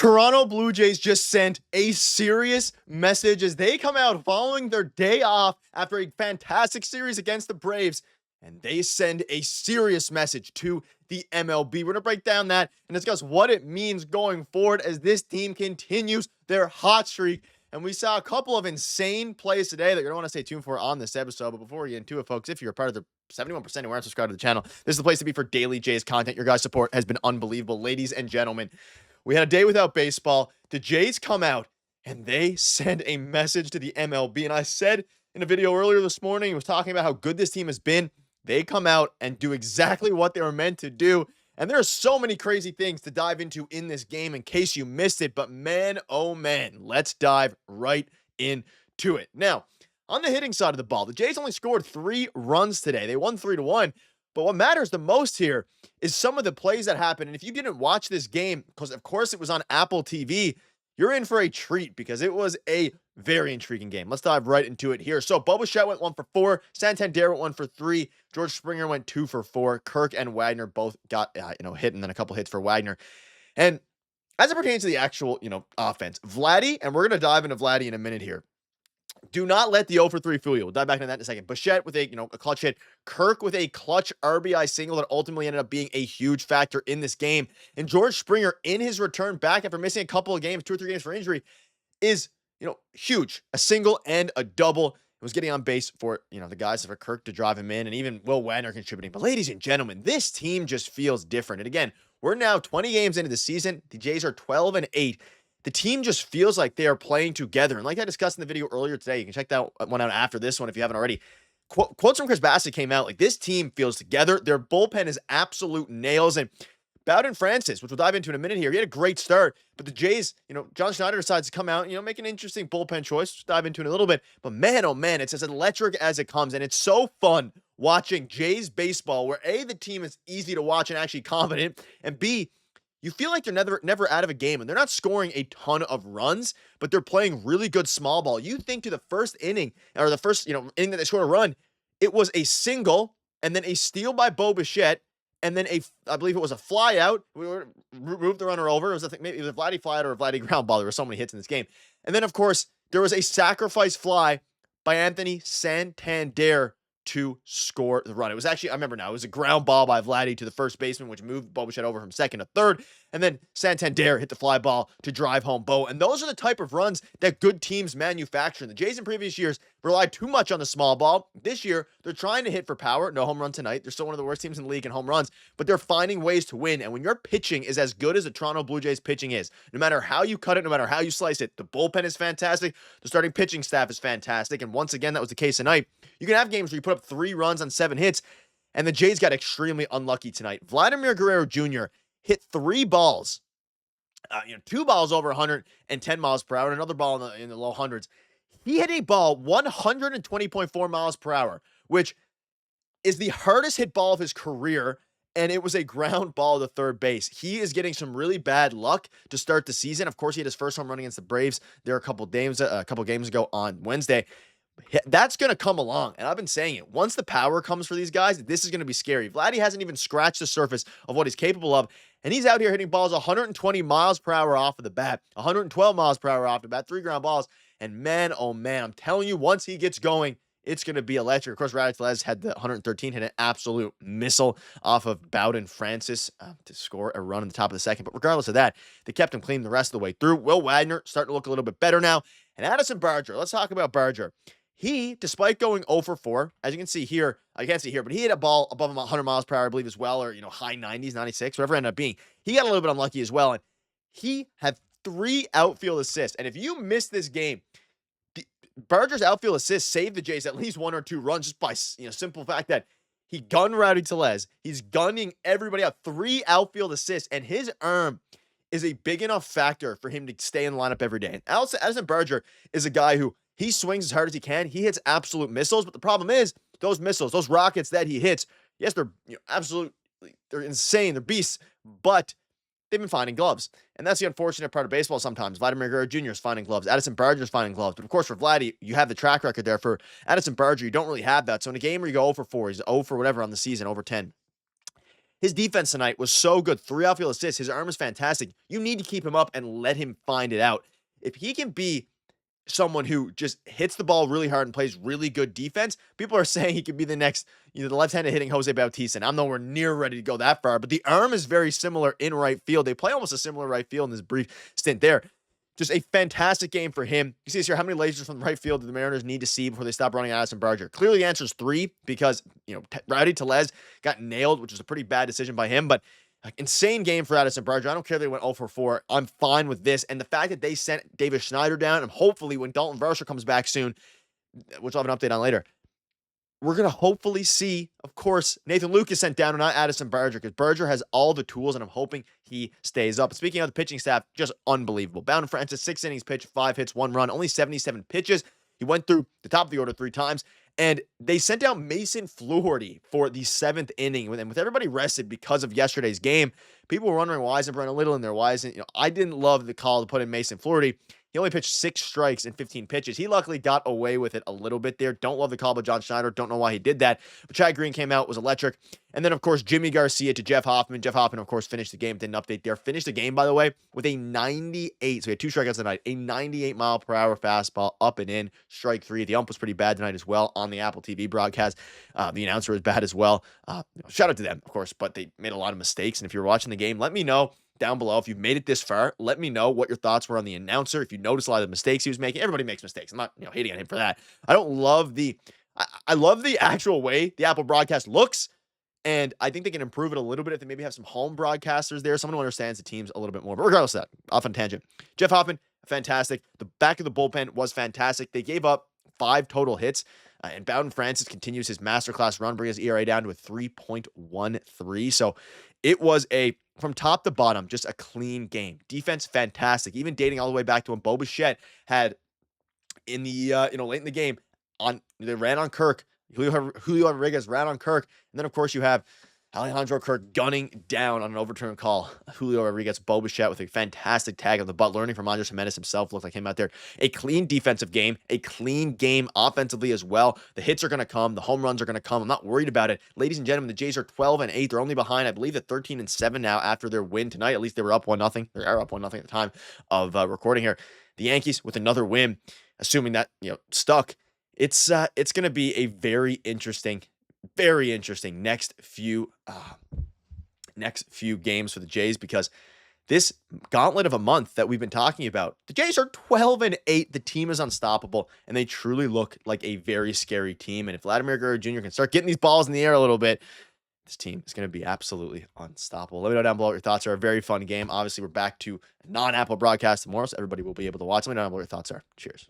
Toronto Blue Jays just sent a serious message as they come out following their day off after a fantastic series against the Braves, and they send a serious message to the MLB. We're going to break down that and discuss what it means going forward as this team continues their hot streak. And we saw a couple of insane plays today that you're going to want to stay tuned for on this episode. But before we get into it, folks, if you're a part of the 71% who aren't subscribed to the channel, this is the place to be for daily Jays content. Your guys' support has been unbelievable. Ladies and gentlemen, we had a day without baseball. The Jays come out and they send a message to the MLB. And I said in a video earlier this morning, I was talking about how good this team has been. They come out and do exactly what they were meant to do. And there are so many crazy things to dive into in this game in case you missed it. But man, oh man, let's dive right into it. Now, on the hitting side of the ball, the Jays only scored 3 runs today. They won 3-1. But what matters the most here is some of the plays that happened. And if you didn't watch this game, because of course it was on Apple TV, you're in for a treat because it was a very intriguing game. Let's dive right into it here. So Bichette went 1 for 4. Santander went 1 for 3. George Springer went 2 for 4. Kirk and Wagner both got hit, and then a couple hits for Wagner. And as it pertains to the actual offense, Vladdy, and we're going to dive into Vladdy in a minute here. Do not let the 0 for 3 fool you. We'll dive back into that in a second. Bichette with a clutch hit. Kirk with a clutch RBI single that ultimately ended up being a huge factor in this game. And George Springer in his return back after missing a couple of games, 2 or 3 games for injury, is huge. A single and a double. It was getting on base for the guys for Kirk to drive him in, and even Will Wagner contributing. But ladies and gentlemen, this team just feels different. And again, we're now 20 games into the season. The Jays are 12-8. The team just feels like they are playing together. And like I discussed in the video earlier today, you can check that one out after this one if you haven't already. Quotes from Chris Bassett came out like, this team feels together. Their bullpen is absolute nails. And Bowden Francis, which we'll dive into in a minute here, he had a great start. But the Jays, John Schneider decides to come out, make an interesting bullpen choice. We'll dive into it in a little bit. But man, oh man, it's as electric as it comes. And it's so fun watching Jays baseball where A, the team is easy to watch and actually confident, and B, you feel like they're never out of a game, and they're not scoring a ton of runs, but they're playing really good small ball. You think to the first inning, or the first, inning that they scored a run, it was a single, and then a steal by Bichette, and then I believe it was a fly out. We moved the runner over. It was maybe it was a Vladdy fly out or a Vladdy ground ball. There were so many hits in this game. And then, of course, there was a sacrifice fly by Anthony Santander to score the run. It was actually, I remember now, it was a ground ball by Vladdy to the first baseman, which moved Bichette over from second to third. And then Santander hit the fly ball to drive home Bo. And those are the type of runs that good teams manufacture. And the Jays in previous years relied too much on the small ball. This year, they're trying to hit for power. No home run tonight. They're still one of the worst teams in the league in home runs, but they're finding ways to win. And when your pitching is as good as the Toronto Blue Jays pitching is, no matter how you cut it, no matter how you slice it, the bullpen is fantastic. The starting pitching staff is fantastic. And once again, that was the case tonight. You can have games where you put up 3 runs on 7 hits, and the Jays got extremely unlucky tonight. Vladimir Guerrero Jr. hit 3 balls, 2 balls over 110 miles per hour, and another ball in the low hundreds. He hit a ball 120.4 miles per hour, which is the hardest hit ball of his career, and it was a ground ball to third base. He is getting some really bad luck to start the season. Of course, he had his first home run against the Braves there a couple games ago on Wednesday. That's going to come along, and I've been saying it. Once the power comes for these guys, this is going to be scary. Vladdy hasn't even scratched the surface of what he's capable of, and he's out here hitting balls 120 miles per hour off of the bat, 112 miles per hour off the bat, 3 ground balls, and man, oh man, I'm telling you, once he gets going, it's going to be electric. Of course, Raditz had the 113, hit an absolute missile off of Bowden Francis to score a run in the top of the second, but regardless of that, they kept him clean the rest of the way through. Will Wagner starting to look a little bit better now, and Addison Barger, let's talk about Barger. He, despite going 0 for 4, as you can see here, I can't see here, but he hit a ball above 100 miles per hour, I believe, as well, or, high 90s, 96, whatever it ended up being. He got a little bit unlucky as well, and he had 3 outfield assists. And if you missed this game, Barger's outfield assists saved the Jays at least 1 or 2 runs just by, simple fact that he gunned Rowdy Tellez. He's gunning everybody out. 3 outfield assists, and his arm is a big enough factor for him to stay in the lineup every day. And Addison Barger is a guy who, he swings as hard as he can. He hits absolute missiles, but the problem is those missiles, those rockets that he hits, yes, they're they're insane, they're beasts, but they've been finding gloves. And that's the unfortunate part of baseball sometimes. Vladimir Guerrero Jr. is finding gloves. Addison Barger is finding gloves. But of course, for Vladdy, you have the track record there. For Addison Barger, you don't really have that. So in a game where you go 0 for 4, he's 0 for whatever on the season, over 10. His defense tonight was so good. 3 outfield assists. His arm is fantastic. You need to keep him up and let him find it out. If he can be someone who just hits the ball really hard and plays really good defense, people are saying he could be the next, the left-handed hitting Jose Bautista. And I'm nowhere near ready to go that far, but the arm is very similar in right field. They play almost a similar right field in this brief stint there. Just a fantastic game for him. You see this here, how many lasers from the right field do the Mariners need to see before they stop running Addison Barger? Clearly the answer is 3 because, Rowdy Tellez got nailed, which was a pretty bad decision by him, but insane game for Addison Barger. I don't care if they went 0 for 4. I'm fine with this. And the fact that they sent David Schneider down, and hopefully when Dalton Varsho comes back soon, which I'll have an update on later, we're going to hopefully see, of course, Nathan Lucas sent down and not Addison Barger, because Barger has all the tools, and I'm hoping he stays up. Speaking of the pitching staff, just unbelievable. Bowden Francis, 6 innings pitched, 5 hits, 1 run, only 77 pitches. He went through the top of the order 3 times, and they sent down Mason Fluharty for the 7th inning. And with everybody rested because of yesterday's game, people were wondering, why isn't Brennan Little in there? Why isn't, I didn't love the call to put in Mason Fluharty. He only pitched 6 strikes and 15 pitches. He luckily got away with it a little bit there. Don't love the call by John Schneider. Don't know why he did that. But Chad Green came out, was electric. And then, of course, Jimmy Garcia to Jeff Hoffman. Jeff Hoffman, of course, finished the game. Didn't update there. Finished the game, by the way, with a 98. So he had 2 strikeouts tonight. A 98-mile-per-hour fastball up and in. Strike 3. The ump was pretty bad tonight as well on the Apple TV broadcast. The announcer was bad as well. Shout out to them, of course, but they made a lot of mistakes. And if you're watching the game, let me know down below. If you've made it this far, let me know what your thoughts were on the announcer. If you noticed a lot of the mistakes he was making, everybody makes mistakes. I'm not, hating on him for that. I don't love I love the actual way the Apple broadcast looks, and I think they can improve it a little bit if they maybe have some home broadcasters there, someone who understands the teams a little bit more. But regardless of that, off on tangent. Jeff Hoffman, fantastic. The back of the bullpen was fantastic. They gave up 5 total hits. And Bowden Francis continues his masterclass run, bringing his ERA down to a 3.13. So it was from top to bottom, just a clean game. Defense, fantastic. Even dating all the way back to when Bo Bichette had in the, late in the game, they ran on Kirk. Julio Rodriguez ran on Kirk. And then, of course, you have Alejandro Kirk gunning down on an overturned call. Julio Rodriguez, Bo Bichette with a fantastic tag on the butt, learning from Andres Jimenez himself. Looked like him out there. A clean defensive game, a clean game offensively as well. The hits are going to come. The home runs are going to come. I'm not worried about it. Ladies and gentlemen, the Jays are 12-8. They're only behind, I believe, at 13-7 now after their win tonight. At least they were up 1-0. They are up 1-0 at the time of recording here. The Yankees with another win, assuming that, stuck. It's going to be a very interesting next few games for the Jays, because this gauntlet of a month that we've been talking about, the Jays are 12-8. The team is unstoppable, and they truly look like a very scary team. And if Vladimir Guerrero Jr. can start getting these balls in the air a little bit, this team is going to be absolutely unstoppable. Let me know down below what your thoughts are. A very fun game. Obviously, we're back to non-Apple broadcast tomorrow, so everybody will be able to watch. Let me know down below what your thoughts are. Cheers.